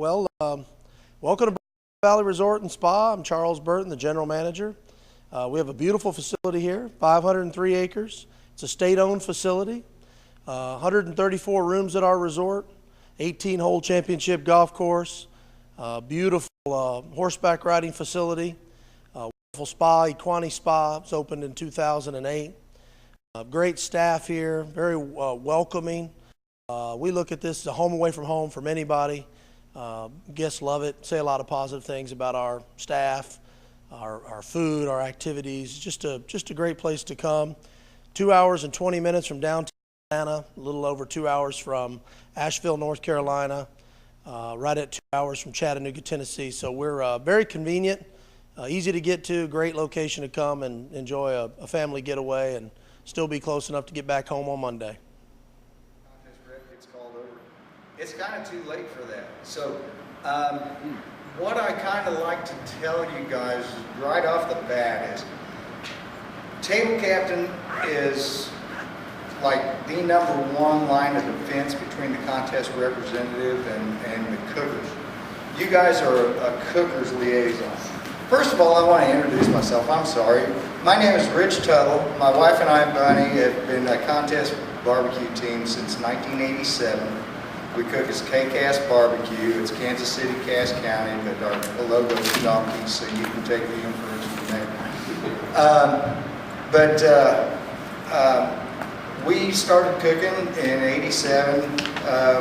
Welcome to Valley Resort and Spa. I'm Charles Burton, the general manager. We have a beautiful facility here, 503 acres. It's a state-owned facility, 134 rooms at our resort, 18-hole championship golf course, beautiful horseback riding facility, wonderful spa, Equani Spa. It's opened in 2008. Great staff here, very welcoming. We look at this as a home away from home from anybody. Guests love it, say a lot of positive things about our staff, our food, our activities. Just a great place to come. 2 hours and 20 minutes from downtown Atlanta, a little over 2 hours from Asheville, North Carolina, right at 2 hours from Chattanooga, Tennessee. So we're very convenient, easy to get to, great location to come and enjoy a family getaway and still be close enough to get back home on Monday. It's kind of too late for that. So what I kind of like to tell you guys right off the bat is table captain is like the #1 line of defense between the contest representative and the cookers. You guys are a cookers liaison. First of all, I want to introduce myself. I'm sorry. My name is Rich Tuttle. My wife and I, Bunny, have been a contest barbecue team since 1987. We cook as K-Cass Barbecue. It's Kansas City, Cass County, but our logo is donkeys, so you can take the inference from there. We started cooking in '87.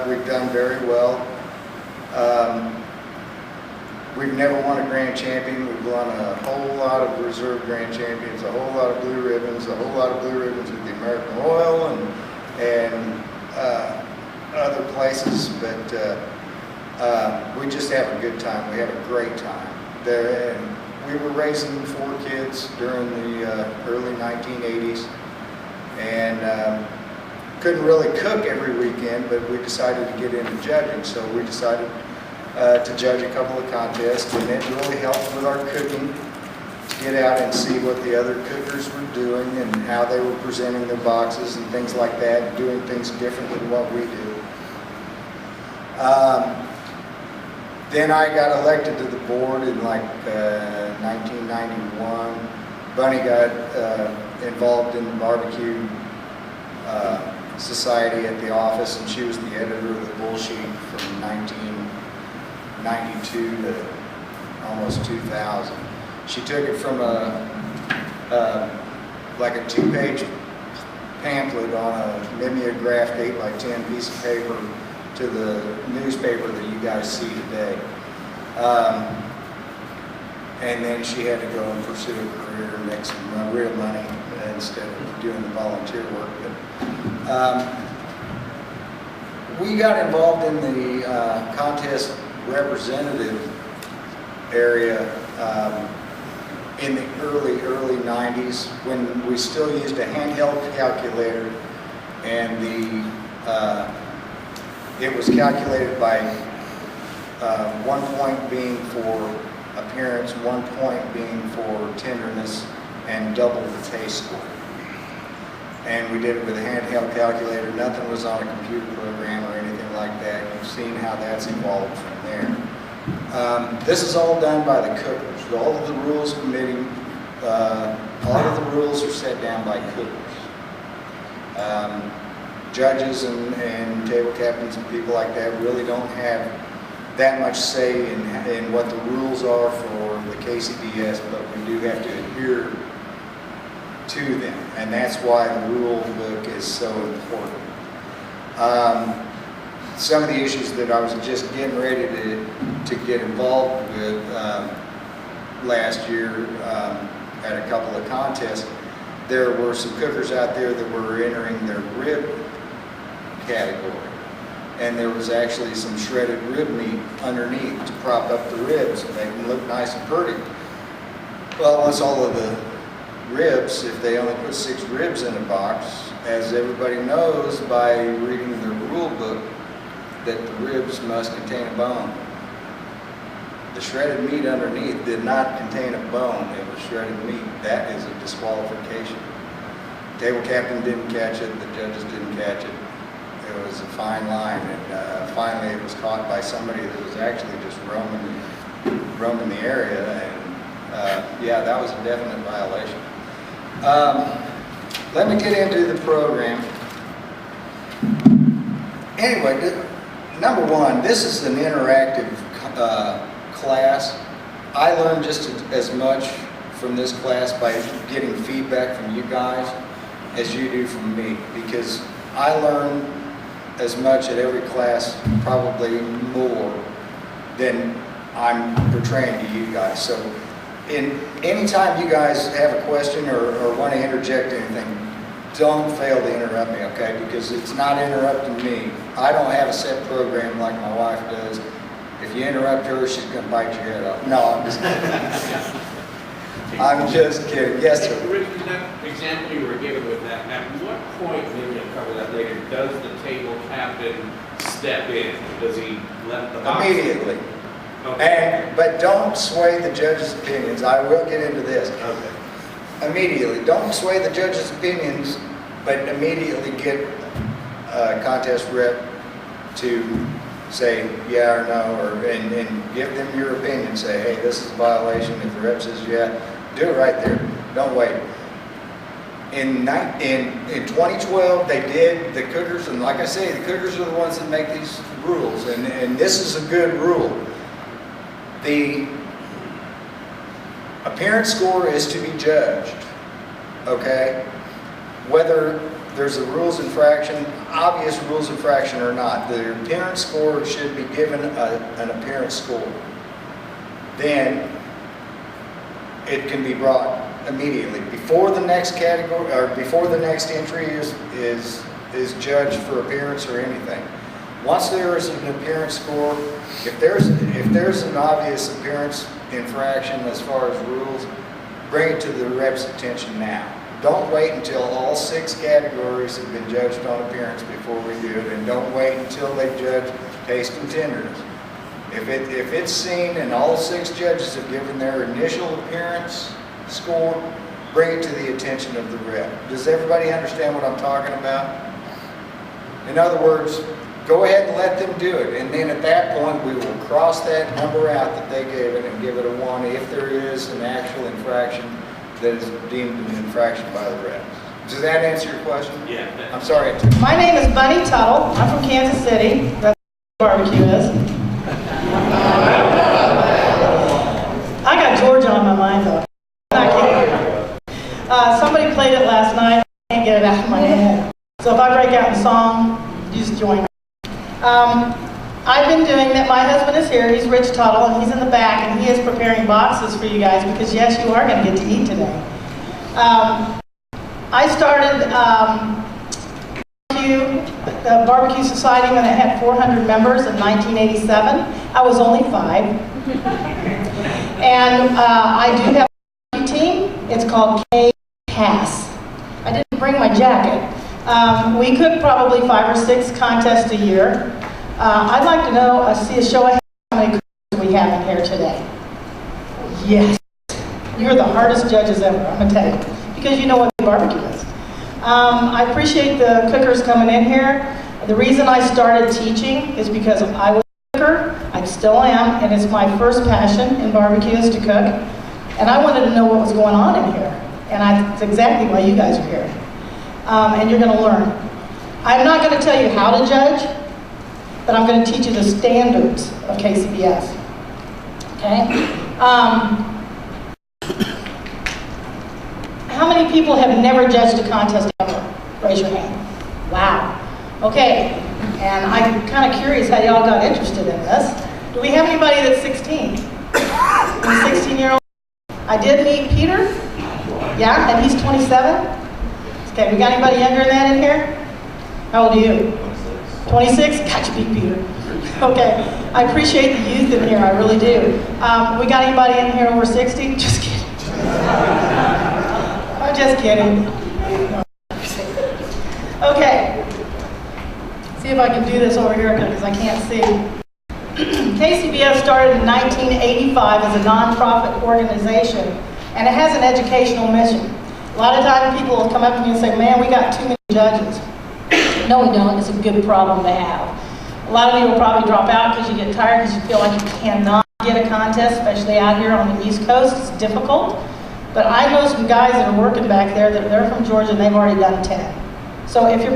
We've done very well. We've never won a grand champion. We've won a whole lot of reserve grand champions, a whole lot of blue ribbons, with the American Royal and other places, but we just have a good time. We have a great time there. And we were raising 4 kids during the early 1980s, and couldn't really cook every weekend, but we decided to get into judging. So we decided to judge a couple of contests, and it really helped with our cooking to get out and see what the other cookers were doing and how they were presenting their boxes and things like that, and doing things different than what we do. Then I got elected to the board in like 1991. Bunny got involved in the barbecue society at the office, and she was the editor of the Bull Sheet from 1992 to almost 2000. She took it from like a 2-page pamphlet on a mimeographed 8x10 piece of paper to the newspaper that you guys see today. And then she had to go and pursue a career and make some real money instead of doing the volunteer work. But we got involved in the contest representative area in the early 90s, when we still used a handheld calculator, and it was calculated by 1 point being for appearance, 1 point being for tenderness, and double the taste score. And we did it with a handheld calculator. Nothing was on a computer program or anything like that. You've seen how that's evolved from there. This is all done by the cookers. All of the rules committee, all of the rules are set down by cookers. Judges and table captains and people like that really don't have that much say in what the rules are for the KCBS, but we do have to adhere to them, and that's why the rule book is so important. Some of the issues that I was just getting ready to get involved with last year at a couple of contests, there were some cookers out there that were entering their rib category, and there was actually some shredded rib meat underneath to prop up the ribs and make them look nice and pretty. Well, once all of the ribs, if they only put 6 ribs in a box, as everybody knows by reading the rule book, that the ribs must contain a bone. The shredded meat underneath did not contain a bone. It was shredded meat. That is a disqualification. Table captain didn't catch it. The judges didn't catch it. a fine line, and finally it was caught by somebody that was actually just roaming the area, and yeah, that was a definite violation. Let me get into the program. Anyway, number one, this is an interactive class. I learned just as much from this class by getting feedback from you guys as you do from me, because I learn as much at every class, probably more than I'm portraying to you guys. So anytime you guys have a question or want to interject anything, don't fail to interrupt me, okay? Because it's not interrupting me. I don't have a set program like my wife does. If you interrupt her, she's going to bite your head off. No, I'm just kidding. I'm just kidding. Yes, sir. Rick, that example you were given with that, at what point, maybe you'll cover that later, does the table captain step in? Does he let the box? Immediately. Okay. But don't sway the judge's opinions. I will get into this. Okay. Immediately. Don't sway the judge's opinions, but immediately get a contest rep to say yeah or no, and give them your opinion. Say, hey, this is a violation. If the rep says yeah, do it right there. Don't wait. In 2012, they did, the cookers, and like I say, the cookers are the ones that make these rules, and this is a good rule. The appearance score is to be judged, okay? Whether there's a rules infraction, obvious rules infraction or not, the appearance score should be given an appearance score. Then it can be brought immediately before the next category or before the next entry is judged for appearance or anything. Once there is an appearance score, if there's an obvious appearance infraction as far as rules, bring it to the rep's attention now. Don't wait until all 6 categories have been judged on appearance before we do it, and don't wait until they judge taste and tenderness. If it's seen and all 6 judges have given their initial appearance score, bring it to the attention of the rep. Does everybody understand what I'm talking about? In other words, go ahead and let them do it, and then at that point we will cross that number out that they gave it and give it a 1 if there is an actual infraction that is deemed an infraction by the rep. Does that answer your question? Yeah. I'm sorry. My name is Bunny Tuttle. I'm from Kansas City. That's where barbecue is. I got Georgia on my mind though. I'm not kidding. Somebody played it last night. I can't get it out of my head. So if I break out in song, you just join me. I've been doing that. My husband is here. He's Rich Tuttle, and he's in the back, and he is preparing boxes for you guys because, yes, you are going to get to eat today. I started the Barbecue Society when it had 400 members in 1987. I was only 5. And I do have a barbecue team. It's called K-Pass. I didn't bring my jacket. We cook probably 5 or 6 contests a year. I'd like to know, see a show of hands how many cookers we have in here today. Yes. You're the hardest judges ever, I'm going to tell you, because you know what barbecue is. I appreciate the cookers coming in here. The reason I started teaching is because I was a cooker, I still am, and it's my first passion in barbecue is to cook. And I wanted to know what was going on in here. And that's exactly why you guys are here. And you're going to learn. I'm not going to tell you how to judge, but I'm going to teach you the standards of KCBS. Okay? How many people have never judged a contest ever? Raise your hand. Wow. Okay. And I'm kind of curious how y'all got interested in this. Do we have anybody that's 16? Any 16-year-old? I did meet Peter. Yeah, and he's 27. Okay, we got anybody younger than that in here? How old are you? 26? Got you beat, Peter. Okay, I appreciate the youth in here, I really do. We got anybody in here over 60? Just kidding. I'm just kidding. Okay, see if I can do this over here because I can't see. KCBS started in 1985 as a nonprofit organization, and it has an educational mission. A lot of times people will come up to me and say, man, we got too many judges. No, we don't. It's a good problem to have. A lot of you will probably drop out because you get tired because you feel like you cannot get a contest, especially out here on the East Coast. It's difficult. But I know some guys that are working back there that they're from Georgia and they've already done 10. So if you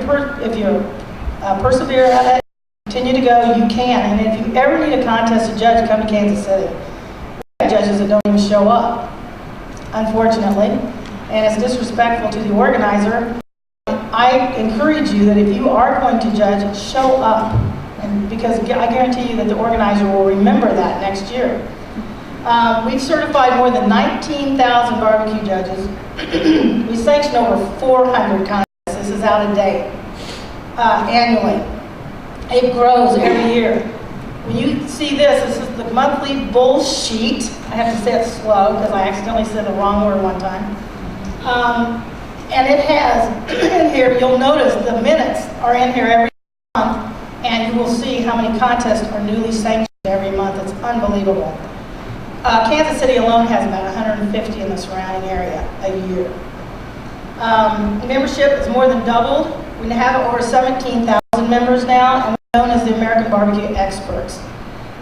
persevere at it, continue to go, you can. And if you ever need a contest to judge, come to Kansas City. We have judges that don't even show up, unfortunately, and it's disrespectful to the organizer. I encourage you that if you are going to judge, show up, and because I guarantee you that the organizer will remember that next year. We've certified more than 19,000 barbecue judges. We sanction over 400 contests. This is out of date annually. It grows every year. When you see this is the monthly bull sheet. I have to say it slow because I accidentally said the wrong word one time. And it has in here, you'll notice the minutes are in here every month, and you will see how many contests are newly sanctioned every month. It's unbelievable. Kansas City alone has about 150 in the surrounding area a year. Membership is more than doubled. We have over 17,000 members now, and we're known as the American Barbecue Experts.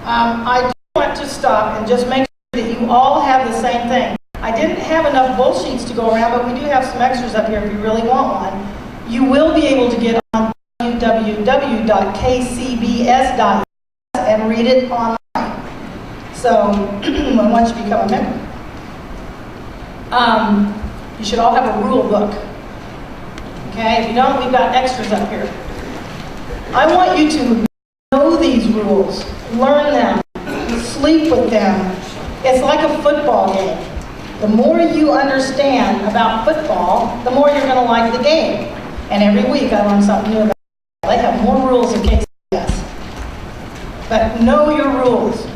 I do want to stop and just make sure that you all have the same thing. I didn't have enough bull sheets to go around, but we do have some extras up here if you really want one. You will be able to get on www.kcbs.us and read it online. So once you become a member, you should all have a rule book. Okay, if you don't, we've got extras up here. I want you to know these rules, learn them, sleep with them. It's like a football game. The more you understand about football, the more you're going to like the game. And every week I learn something new about it. They have more rules than KCBS. But know your rules.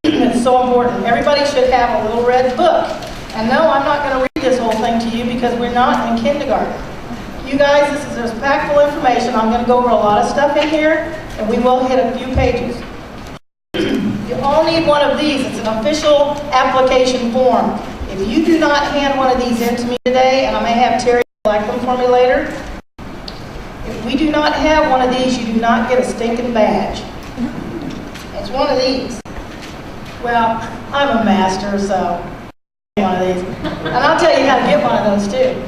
It's so important. Everybody should have a little red book. And no, I'm not going to read this whole thing to you because we're not in kindergarten. You guys, this is packed full of information. I'm going to go over a lot of stuff in here, and we will hit a few pages. You all need one of these. It's an official application form. If you do not hand one of these in to me today, and I may have Terry collect them for me later, if we do not have one of these, you do not get a stinking badge. It's one of these. Well, I'm a master, so one of these. And I'll tell you how to get one of those too.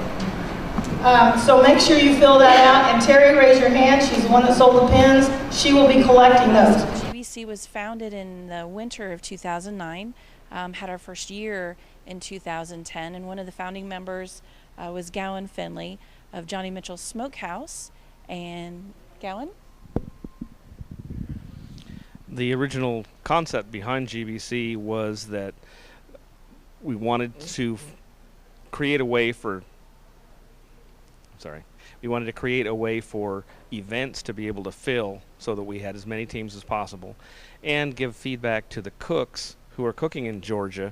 So make sure you fill that out. And Terry, raise your hand. She's the one that sold the pins. She will be collecting those. GBC was founded in the winter of 2009, had our first year in 2010, and one of the founding members was Gowan Finley of Johnny Mitchell's Smokehouse. And Gowan? The original concept behind GBC was that we wanted to create a way for events to be able to fill so that we had as many teams as possible and give feedback to the cooks who are cooking in Georgia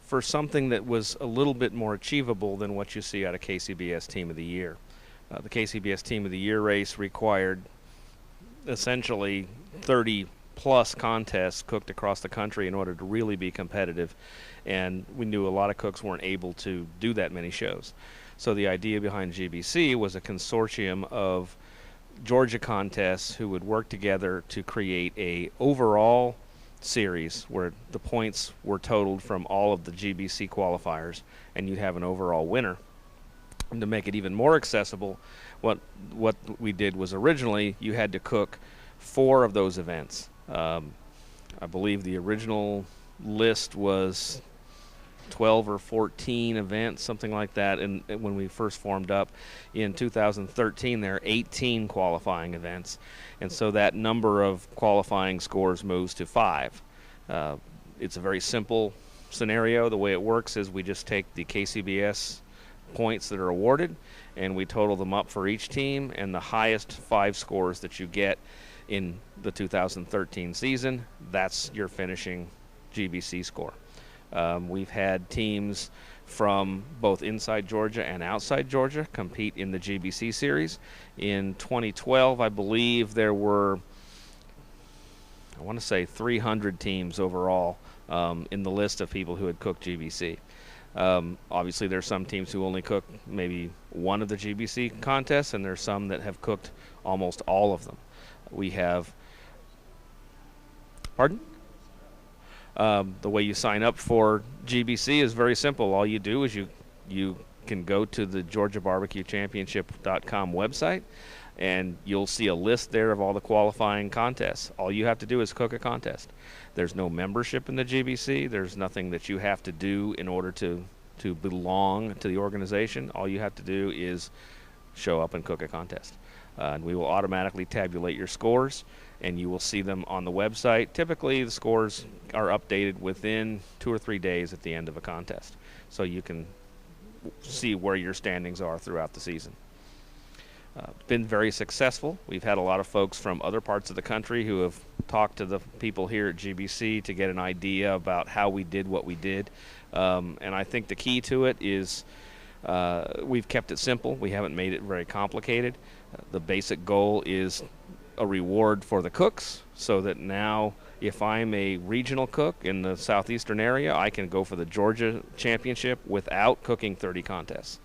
for something that was a little bit more achievable than what you see out of KCBS Team of the Year. The KCBS Team of the Year race required essentially 30 plus contests cooked across the country in order to really be competitive, and we knew a lot of cooks weren't able to do that many shows. So the idea behind GBC was a consortium of Georgia contests who would work together to create a overall series where the points were totaled from all of the GBC qualifiers, and you'd have an overall winner. And to make it even more accessible, what we did was originally you had to cook 4 of those events. I believe the original list was 12 or 14 events, something like that, and when we first formed up in 2013 there are 18 qualifying events, and so that number of qualifying scores moves to 5. It's a very simple scenario. The way it works is we just take the KCBS points that are awarded and we total them up for each team, and the highest 5 scores that you get in the 2013 season, that's your finishing GBC score. We've had teams from both inside Georgia and outside Georgia compete in the GBC series. In 2012, I believe there were, I want to say 300 teams overall in the list of people who had cooked GBC. Obviously, there's some teams who only cook maybe one of the GBC contests, and there's some that have cooked almost all of them. We have, pardon? The way you sign up for GBC is very simple. All you do is you can go to the GeorgiaBarbecueChampionship.com website, and you'll see a list there of all the qualifying contests. All you have to do is cook a contest. There's no membership in the GBC. There's nothing that you have to do in order to belong to the organization. All you have to do is show up and cook a contest. And we will automatically tabulate your scores, and you will see them on the website. Typically, the scores are updated within 2 or 3 days at the end of a contest, so you can see where your standings are throughout the season. Been very successful. We've had a lot of folks from other parts of the country who have talked to the people here at GBC to get an idea about how we did what we did. And I think the key to it is we've kept it simple. We haven't made it very complicated. The basic goal is a reward for the cooks, so that now if I'm a regional cook in the southeastern area, I can go for the Georgia Championship without cooking 30 contests.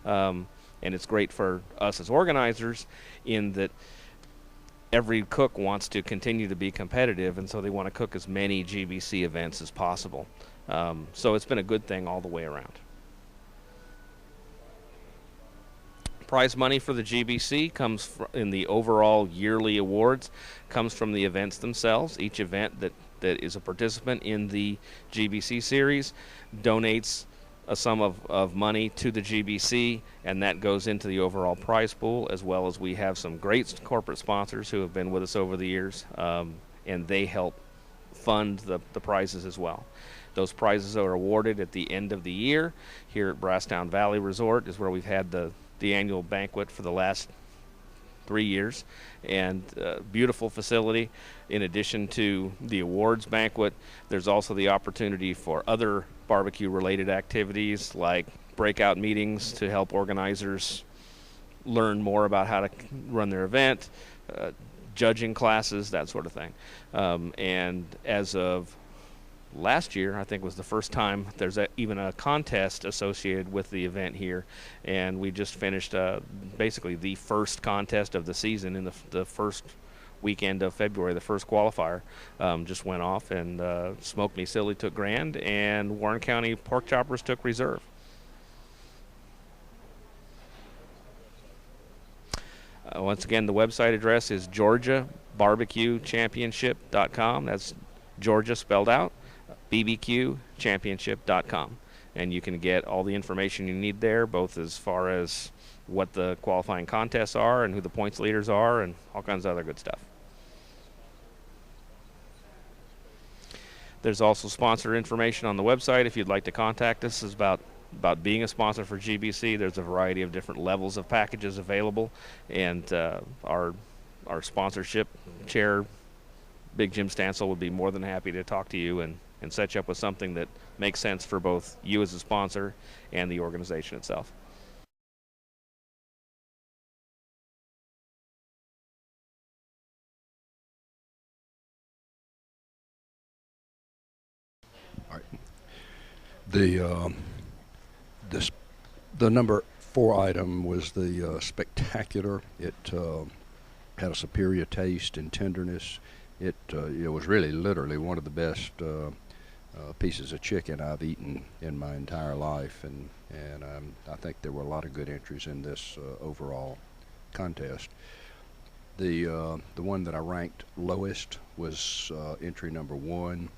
And it's great for us as organizers in that every cook wants to continue to be competitive, and so they want to cook as many GBC events as possible. So it's been a good thing all the way around. Prize money for the GBC comes in the overall yearly awards, comes from the events themselves. Each event that is a participant in the GBC series donates a sum of money to the GBC, and that goes into the overall prize pool, as well as we have some great corporate sponsors who have been with us over the years, and they help fund the prizes as well. Those prizes are awarded at the end of the year. Here at Brasstown Valley Resort is where we've had the annual banquet for the last 3 years, and beautiful facility. In addition to the awards banquet, there's also the opportunity for other barbecue related activities like breakout meetings to help organizers learn more about how to run their event, judging classes, that sort of thing. And as of last year, I think, was the first time there's even a contest associated with the event here, and we just finished basically the first contest of the season in the first weekend of February. The first qualifier just went off, and Smoke Me Silly took grand, and Warren County Pork Choppers took reserve. Once again, the website address is GeorgiaBarbecueChampionship.com. That's Georgia spelled out. BBQChampionship.com, and you can get all the information you need there, both as far as what the qualifying contests are and who the points leaders are and all kinds of other good stuff. There's also sponsor information on the website if you'd like to contact us about being a sponsor for GBC. There's a variety of different levels of packages available, and our sponsorship chair, Big Jim Stansel, would be more than happy to talk to you and set you up with something that makes sense for both you as a sponsor and the organization itself. All right. The number 4 item was the spectacular. It had a superior taste and tenderness. It was really literally one of the best pieces of chicken I've eaten in my entire life, and I think there were a lot of good entries in this overall contest. The one that I ranked lowest was entry number 1.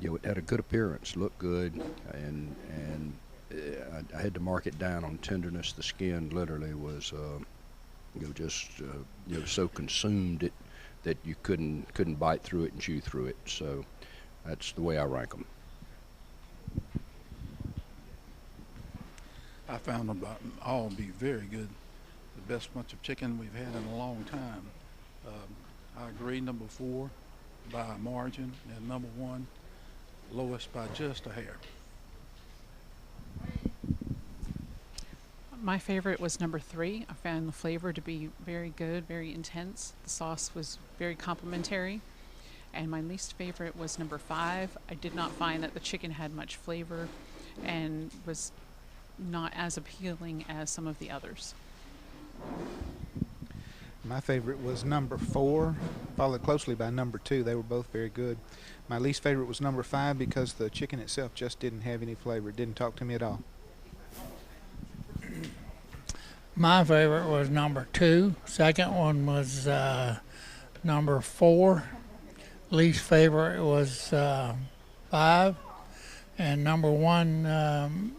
It had a good appearance, looked good, and I had to mark it down on tenderness. The skin literally was so consumed it that you couldn't bite through it and chew through it. So that's the way I rank them. I found them all be very good. The best bunch of chicken we've had in a long time. I agree, number 4 by a margin, and number 1 lowest by just a hair. My favorite was number 3. I found the flavor to be very good, very intense. The sauce was very complimentary. And my least favorite was number 5. I did not find that the chicken had much flavor and was not as appealing as some of the others. My favorite was number 4, followed closely by number 2. They were both very good. My least favorite was number 5 because the chicken itself just didn't have any flavor. It didn't talk to me at all. My favorite was number 2. Second one was number 4. Least favorite was 5. And number 1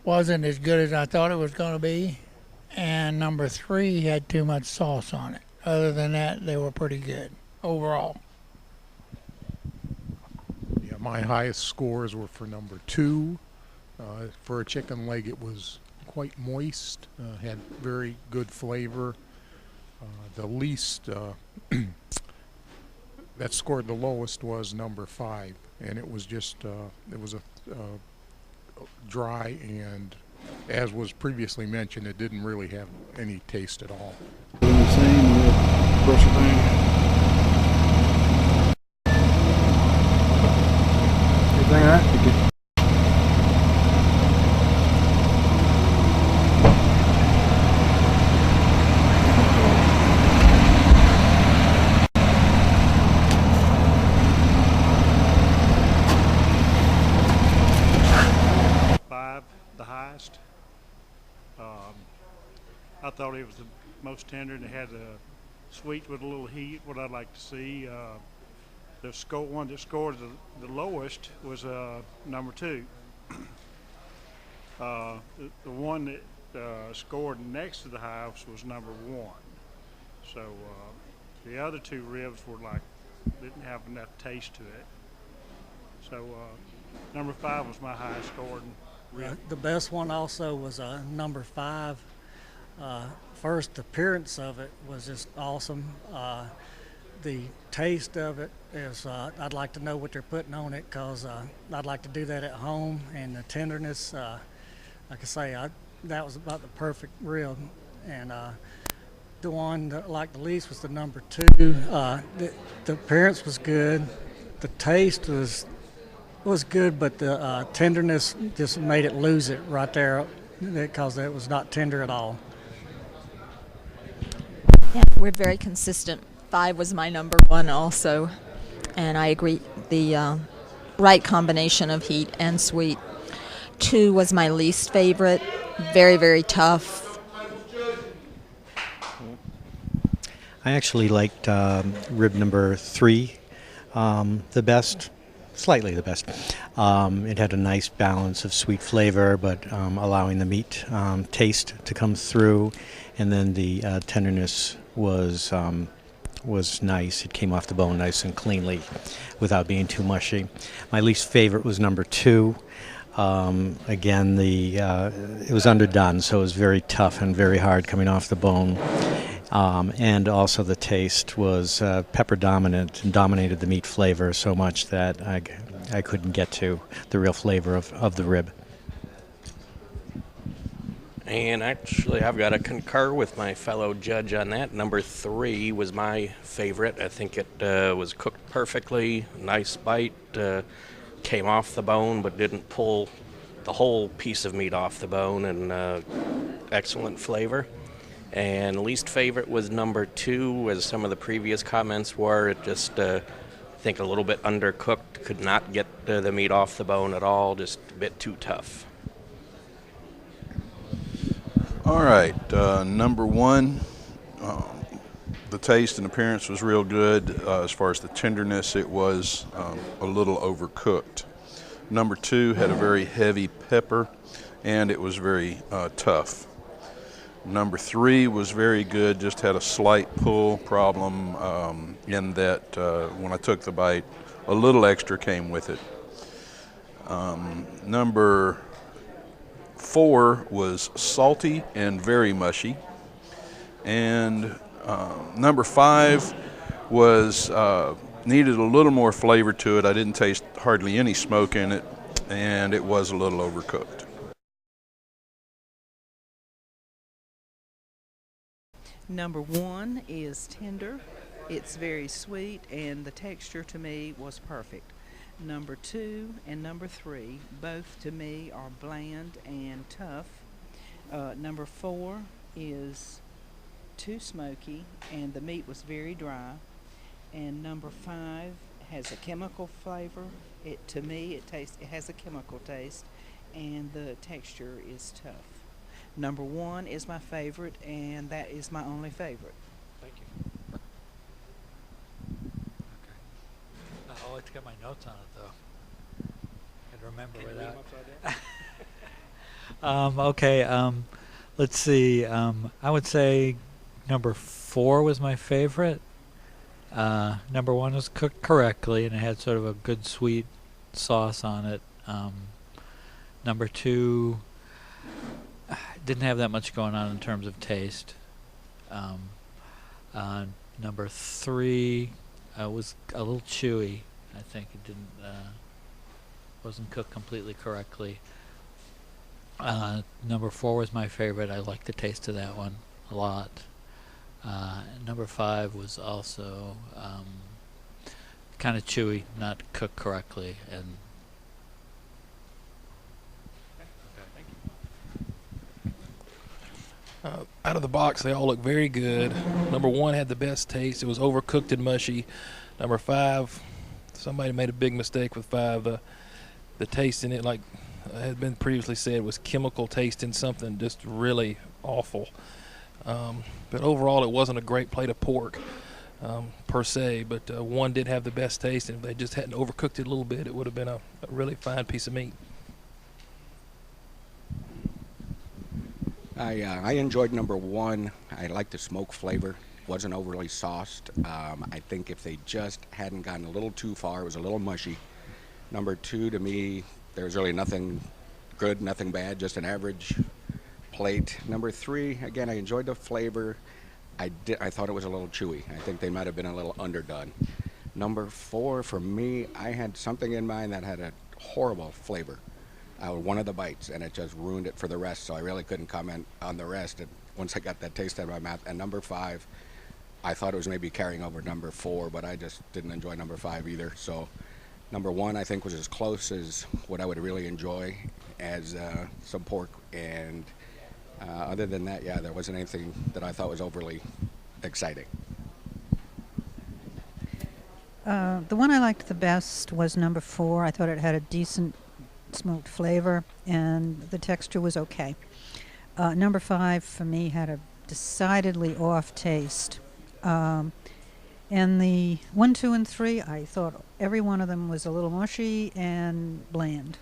wasn't as good as I thought it was going to be. And number 3 had too much sauce on it. Other than that, they were pretty good overall. Yeah, my highest scores were for number 2. For a chicken leg, it was quite moist, had very good flavor. The least that scored the lowest was number 5, and it was just it was a dry, and as was previously mentioned, it didn't really have any taste at all. The same with pressure thing. Everything all right? Okay. I thought it was the most tender, and it had a sweet with a little heat, what I'd like to see. The one that scored the lowest was number 2. The one that scored next to the highest was number 1. So the other 2 ribs were didn't have enough taste to it. So number 5 was my highest scoring rib. The best one also was number 5. First appearance of it was just awesome. The taste of it is, I'd like to know what they're putting on it, because I'd like to do that at home. And the tenderness, like I say, that was about the perfect rib. And the one that I liked the least was the number 2. The appearance was good. The taste was good, but the tenderness just made it lose it right there, because it was not tender at all. Yeah, we're very consistent. 5 was my number 1 also, and I agree, the right combination of heat and sweet. 2 was my least favorite, very, very tough. I actually liked rib number 3 the best, slightly the best. It had a nice balance of sweet flavor, but allowing the meat taste to come through, and then the tenderness was nice. It came off the bone nice and cleanly without being too mushy. My least favorite was number 2. Again, it was underdone, so it was very tough and very hard coming off the bone. And also the taste was pepper dominant and dominated the meat flavor so much that I couldn't get to the real flavor of the rib. And actually, I've got to concur with my fellow judge on that. Number 3 was my favorite. I think it was cooked perfectly, nice bite, came off the bone but didn't pull the whole piece of meat off the bone, and excellent flavor. And least favorite was number 2, as some of the previous comments were. It just, I think, a little bit undercooked, could not get the meat off the bone at all, just a bit too tough. All right, number 1, the taste and appearance was real good. As far as the tenderness, it was a little overcooked. Number 2 had a very heavy pepper, and it was very tough. Number 3 was very good, just had a slight pull problem in that when I took the bite, a little extra came with it. Number 4 was salty and very mushy. And number 5 was needed a little more flavor to it. I didn't taste hardly any smoke in it, and it was a little overcooked. Number 1 is tender. It's very sweet, and the texture to me was perfect. Number 2 and number 3, both to me are bland and tough. Number 4 is too smoky, and the meat was very dry. And number 5 has a chemical flavor. To me, it has a chemical taste, and the texture is tough. Number 1 is my favorite, and that is my only favorite. Thank you. I'll like to get my notes on it though. I can remember Can you read them upside down? Okay. Let's see. I would say number 4 was my favorite. Number 1 was cooked correctly, and it had sort of a good sweet sauce on it. Number 2 didn't have that much going on in terms of taste. Number 3 was a little chewy. I think it wasn't cooked completely correctly. Number 4 was my favorite. I liked the taste of that one a lot. Number 5 was also kind of chewy, not cooked correctly, and out of the box, they all look very good. Number 1 had the best taste. It was overcooked and mushy. Number 5, somebody made a big mistake with 5. The taste in it, like had been previously said, was chemical taste in something just really awful. But overall, it wasn't a great plate of pork per se, but 1 did have the best taste, and if they just hadn't overcooked it a little bit, it would have been a really fine piece of meat. I enjoyed number 1. I liked the smoke flavor. Wasn't overly sauced. I think if they just hadn't gotten a little too far, it was a little mushy. Number 2, to me, there was really nothing good, nothing bad, just an average plate. Number 3, again, I enjoyed the flavor. I thought it was a little chewy. I think they might have been a little underdone. Number 4, for me, I had something in mind that had a horrible flavor. One of the bites, and it just ruined it for the rest, so I really couldn't comment on the rest once I got that taste out of my mouth. And number 5, I thought it was maybe carrying over number 4, but I just didn't enjoy number 5 either. So number 1, I think, was as close as what I would really enjoy as some pork, and other than that, yeah, there wasn't anything that I thought was overly exciting. The one I liked the best was number 4. I thought it had a decent smoked flavor, and the texture was okay. Number 5 for me had a decidedly off taste. And the 1, 2, and 3, I thought every one of them was a little mushy and bland.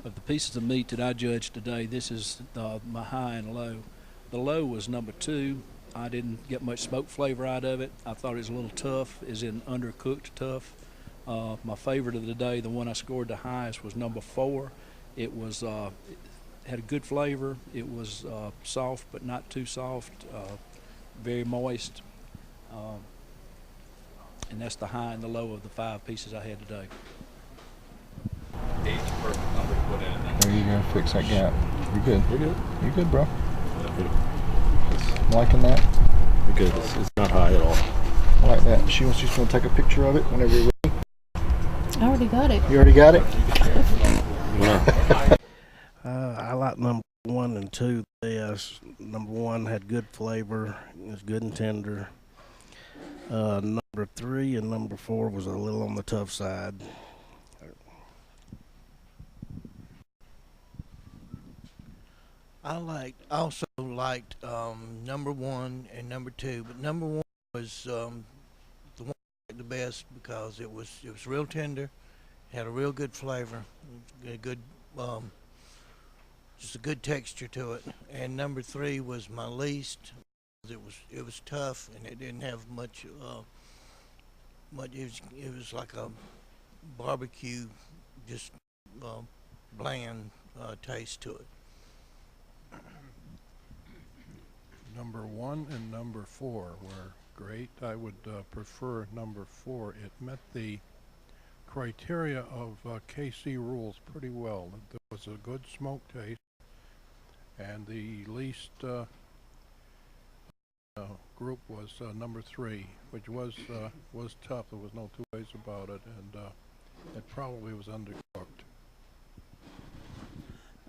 Of the pieces of meat that I judged today, this is my high and low. The low was number 2. I didn't get much smoke flavor out of it. I thought it was a little tough, as in undercooked tough. My favorite of the day, the one I scored the highest, was number 4. It had a good flavor. It was soft, but not too soft. Very moist. And that's the high and the low of the 5 pieces I had today. Dave's perfect number to put in. There you go. Fix that gap. You're good. You're good. You're good, bro. Liking that? You're good. It's not high at all. I like that. She wants just going to take a picture of it whenever you're ready. I already got it. You already got it? I like number 1 and 2. Yes, number 1 had good flavor. It was good and tender. Number 3 and number 4 was a little on the tough side. I also liked number 1 and number 2, but number 1 was the one I liked the best because it was real tender, had a real good flavor, a good just a good texture to it. And number 3 was my least. It was tough, and it didn't have much. It was like a barbecue, just bland taste to it. Number 1 and number 4 were great. I would prefer number 4. It met the criteria of KC rules pretty well. There was a good smoke taste, and the least group was number 3, which was tough. There was no two ways about it, and it probably was undercooked.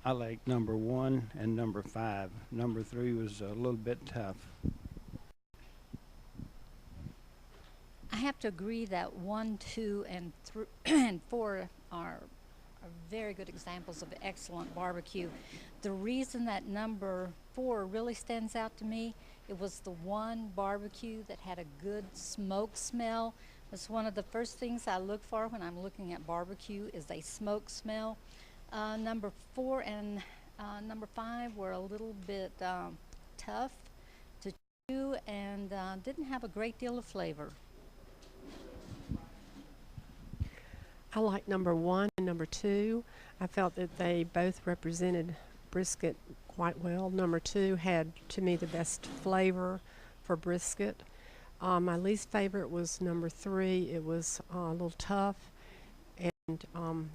I like number 1 and number 5. Number 3 was a little bit tough. I have to agree that 1, 2, and 4 are very good examples of excellent barbecue. The reason that number 4 really stands out to me, it was the one barbecue that had a good smoke smell. It's one of the first things I look for when I'm looking at barbecue is a smoke smell. Number 4 and number 5 were a little bit tough to chew and didn't have a great deal of flavor. I like number 1 and number 2. I felt that they both represented brisket quite well. Number 2 had, to me, the best flavor for brisket. My least favorite was number 3. It was a little tough and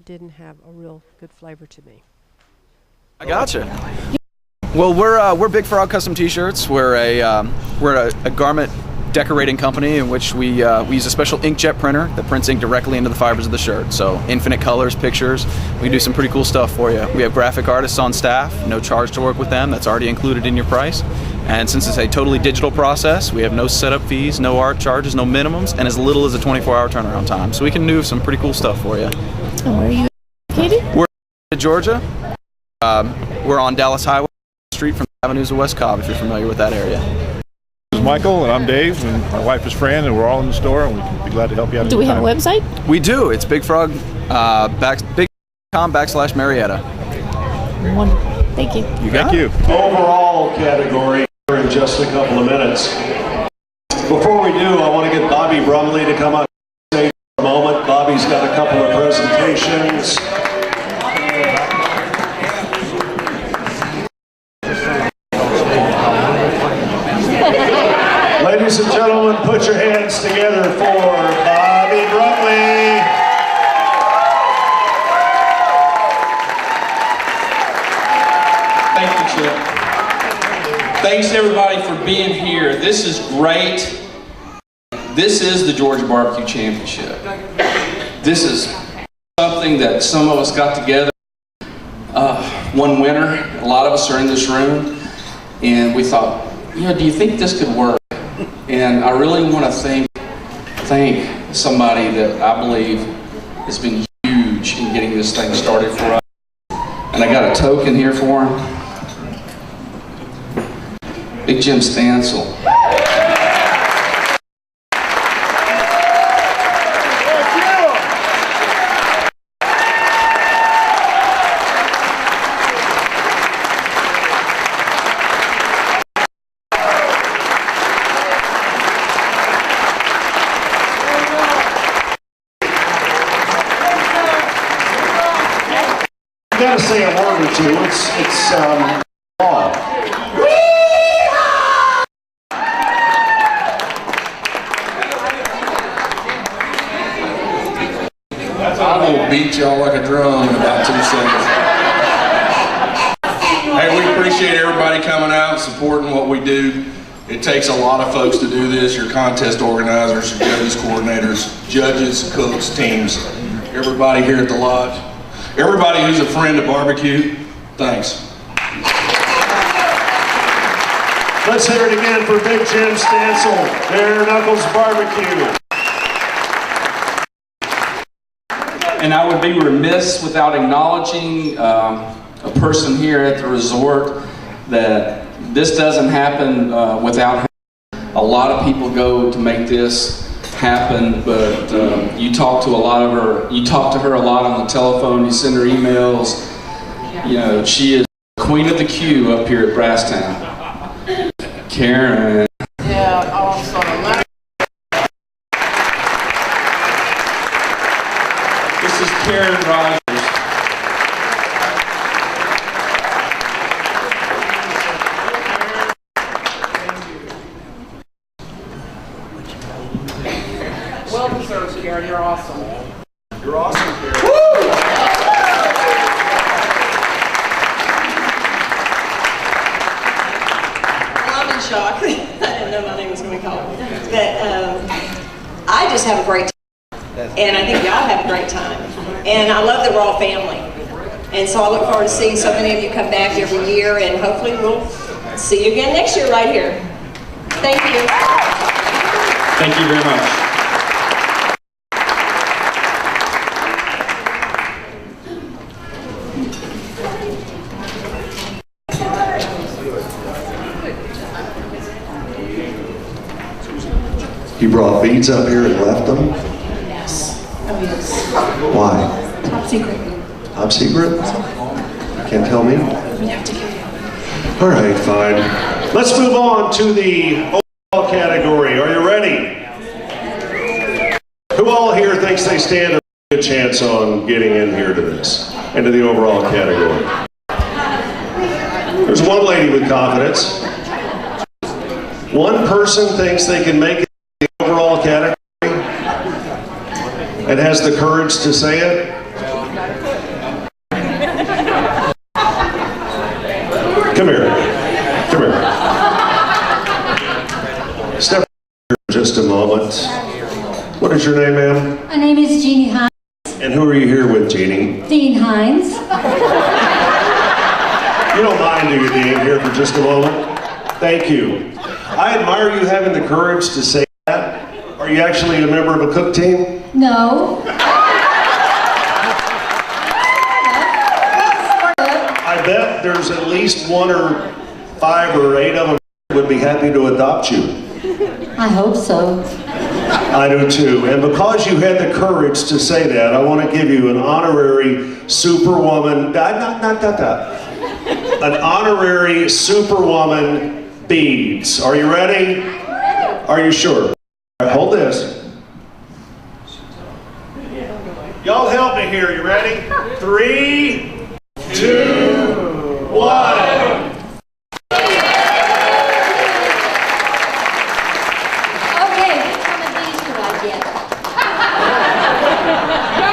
didn't have a real good flavor to me. I gotcha. Well, we're Big Frog Custom T-shirts. We're a garment decorating company in which we use a special inkjet printer that prints ink directly into the fibers of the shirt. So infinite colors, pictures. We do some pretty cool stuff for you. We have graphic artists on staff, no charge to work with them. That's already included in your price. And since it's a totally digital process, we have no setup fees, no art charges, no minimums, and as little as a 24-hour turnaround time. So we can do some pretty cool stuff for you. And where are you located? We're in Georgia. We're on Dallas Highway Street from the avenues of West Cobb, if you're familiar with that area. This is Michael, and I'm Dave, and my wife is Fran, and we're all in the store, and we can be glad to help you out. Do we have a website? We do. It's Big Frog, big.com/Marietta. Wonderful. Thank you. Thank you. Overall category in just a couple of minutes. Before we do, I want to get Bobby Brumley to come up and say for a moment. Bobby's got a couple of presentations. Ladies and gentlemen, put your hands together for Bobby Brumley. Thank you, Chip. Thanks everybody for being here. This is great. This is the Georgia Barbecue Championship. This is something that some of us got together one winter. A lot of us are in this room, and we thought, you know, do you think this could work? And I really want to thank somebody that I believe has been huge in getting this thing started for us. And I got a token here for him. Big Jim Stansel. I've got to say a word or two. It's law. I will beat y'all like a drum in about 2 seconds. Hey, we appreciate everybody coming out and supporting what we do. It takes a lot of folks to do this. Your contest organizers, your judges, coordinators, judges, cooks, teams, everybody here at the lodge. Everybody who's a friend of barbecue, thanks. Let's hear it again for Big Jim Stansel, Bare Knuckles Barbecue. And I would be remiss without acknowledging a person here at the resort that this doesn't happen without her. A lot of people go to make this happen, but you talk to her a lot on the telephone, you send her emails. You know, she is queen of the queue up here at Brasstown. Karen. Yeah, awesome. This is Karen Rogers. Well deserved, Karen. You're awesome. You're awesome, Karen. Woo! I'm in shock. I didn't know my name was going to be called. But I just have a great time. And I think y'all have a great time. And I love that we're all family. And so I look forward to seeing so many of you come back every year, and hopefully we'll see you again next year right here. Thank you. Thank you very much. You brought beads up here and left them? Yes. Oh, yes. Why? Top secret. Top secret? You can't tell me? We have to give you. All right, fine. Let's move on to the overall category. Are you ready? Who all here thinks they stand a good chance on getting in here to this, into the overall category? There's one lady with confidence. One person thinks they can make it in the overall category and has the courage to say it. Come here. Come here. Step here for just a moment. What is your name, ma'am? My name is Jeannie Hines. And who are you here with, Jeannie? Dean Hines. You don't mind, do you, Dean, here for just a moment? Thank you. I admire you having the courage to say that. Are you actually a member of a cook team? No. I bet there's at least 1 or 5 or 8 of them that would be happy to adopt you. I hope so. I do too. And because you had the courage to say that, I want to give you an honorary Superwoman, an honorary Superwoman beads. Are you ready? Are you sure? All right, hold this. Y'all help me here. You ready? 3, 2, 1.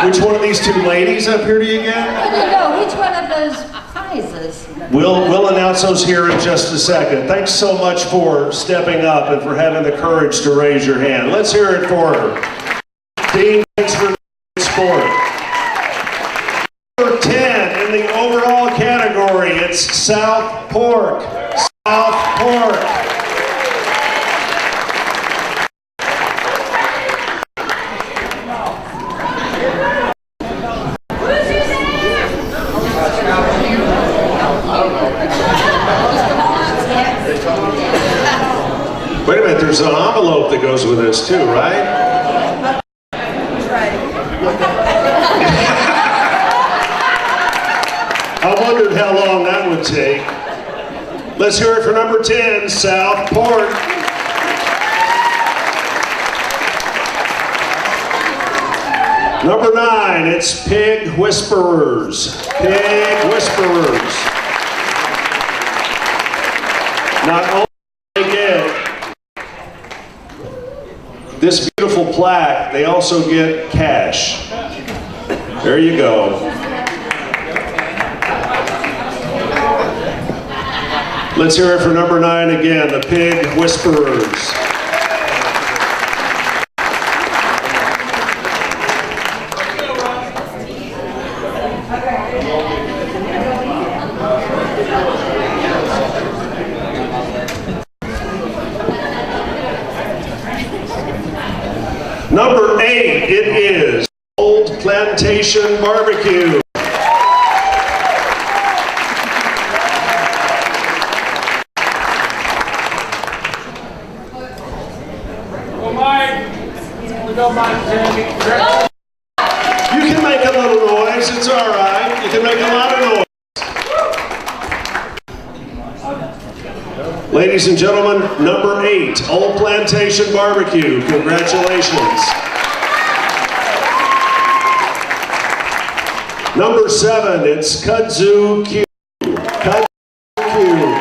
Which one of these 2 ladies up here do you get? No, which one of those prizes? We'll announce those here in just a second. Thanks so much for stepping up and for having the courage to raise your hand. Let's hear it for her. Dean, thanks for the sport. Number 10 in the overall category, it's South Pork. South Pork. Wait a minute, there's an envelope that goes with this too, right? I wondered how long that would take. Let's hear it for number 10, South Pork. Number 9, it's Pig Whisperers. Pig Whisperers. Not only do they get this beautiful plaque, they also get cash. There you go. Let's hear it for number 9 again, the Pig Whisperers. Number 8, it is Old Plantation Barbecue. You can make a little noise, it's all right. You can make a lot of noise. Ladies and gentlemen, number 8, Old Plantation Barbecue. Congratulations. Number 7, it's Kudzu Q. Kudzu Q.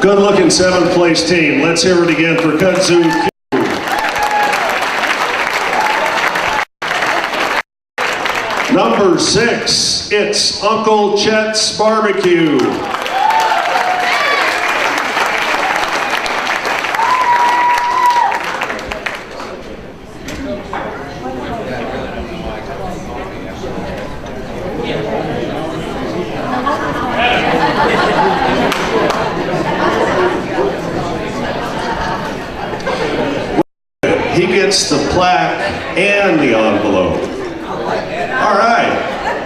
Good looking 7th place team. Let's hear it again for Kudzu Q. Number 6, it's Uncle Chet's Barbecue. He gets the plaque and the envelope. All right.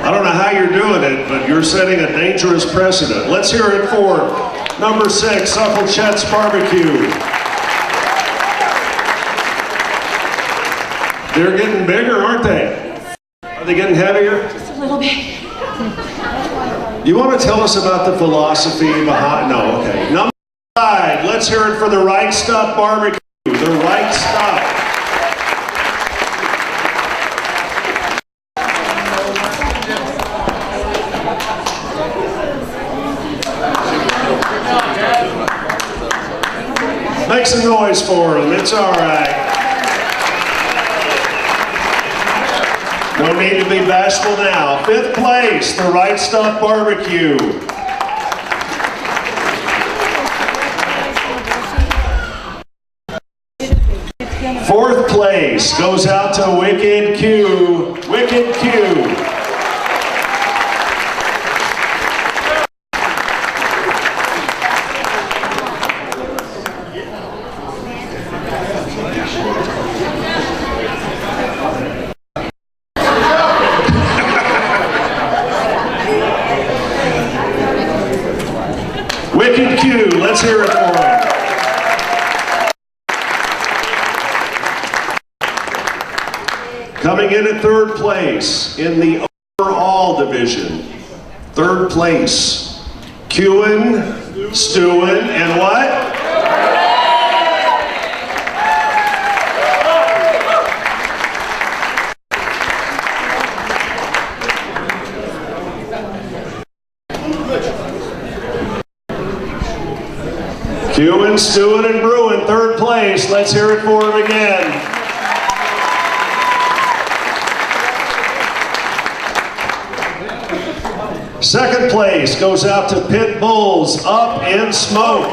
I don't know how you're doing it, but you're setting a dangerous precedent. Let's hear it for number 6, Uncle Chet's Barbecue. They're getting bigger, aren't they? Are they getting heavier? Just a little bit. You want to tell us about the philosophy behind? No, okay. Number 5, let's hear it for the Right Stuff Barbecue. The Right Stuff. Make some noise for them, it's all right. No need to be bashful now. 5th place, the Right Stuff Barbecue. Fourth place goes out to Wicked Q. Wicked Q. Wicked Q, let's hear it for him. Coming in at 3rd place in the overall division. 3rd place, Q'in, Stewin, and what? Q'in, Stewin, and Brew'n, 3rd place. Let's hear it for him again. Second place goes out to Pit Bulls, Up in Smoke.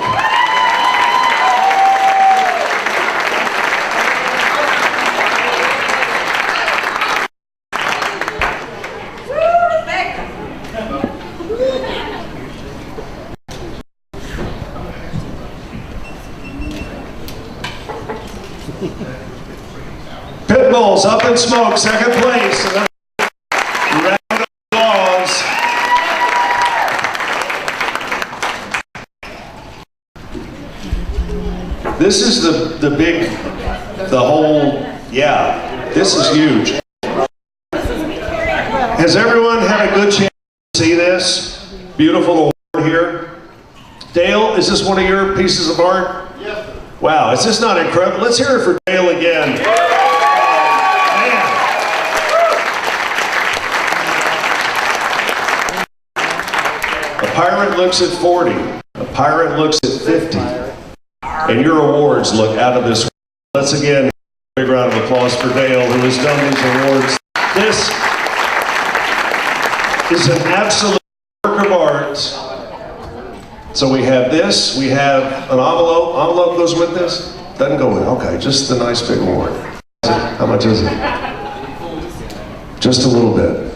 Pit Bulls, Up in Smoke, 2nd place. Round of applause. This is the whole, yeah, this is huge. Has everyone had a good chance to see this beautiful award here? Dale, is this one of your pieces of art? Yes. Wow, is this not incredible? Let's hear it for Dale again. Man. A pirate looks at 40. A pirate looks at 50. And your awards look out of this world. Let's again, a big round of applause for Dale, who has done these awards. This is an absolute work of art. So we have this, we have an envelope. Envelope goes with this? Doesn't go with, okay, just the nice big award. How much is it? Just a little bit.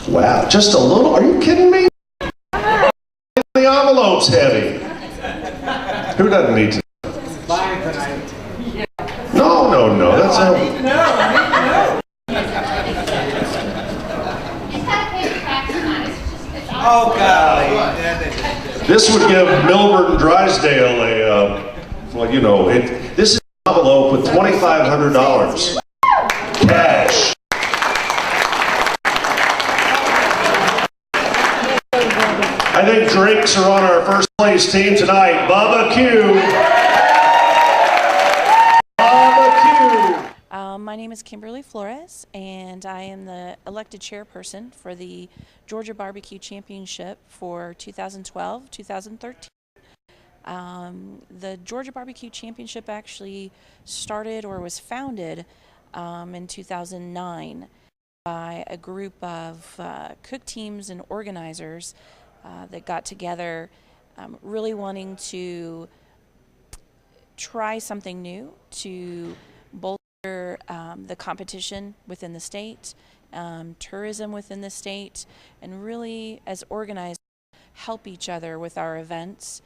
Wow, just a little? Are you kidding me? The envelope's heavy. Who doesn't need to? No, that's how. Oh, golly. This would give Milburn Drysdale a, well, you know, this is an envelope with $2,500 cash. I think drinks are on our first place team tonight. BBQ. My name is Kimberly Flores, and I am the elected chairperson for the Georgia BBQ Championship for 2012-2013. The Georgia BBQ Championship actually started or was founded in 2009 by a group of cook teams and organizers that got together really wanting to try something new to bolster the competition within the state, tourism within the state, and really, as organizers, help each other with our events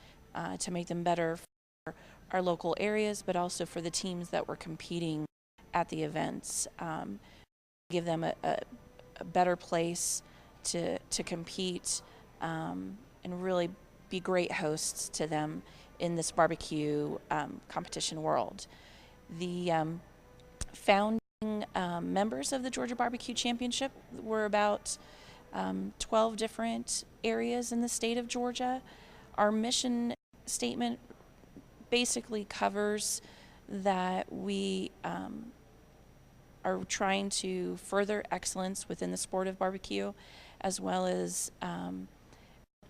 to make them better for our local areas, but also for the teams that were competing at the events. Give them a better place to compete and really be great hosts to them in this barbecue competition world. The founding members of the Georgia BBQ Championship were about 12 different areas in the state of Georgia. Our mission statement basically covers that we are trying to further excellence within the sport of barbecue, as well as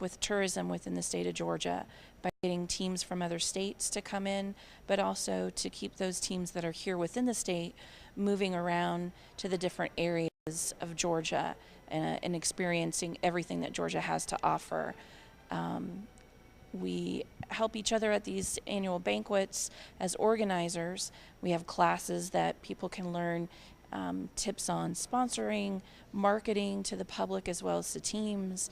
with tourism within the state of Georgia by getting teams from other states to come in, but also to keep those teams that are here within the state moving around to the different areas of Georgia and experiencing everything that Georgia has to offer. We help each other at these annual banquets as organizers. We have classes that people can learn tips on sponsoring, marketing to the public as well as to teams,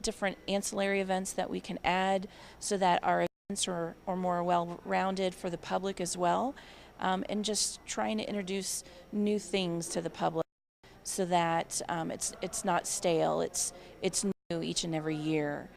different ancillary events that we can add so that our events are more well-rounded for the public as well, and just trying to introduce new things to the public so that it's not stale, it's new each and every year.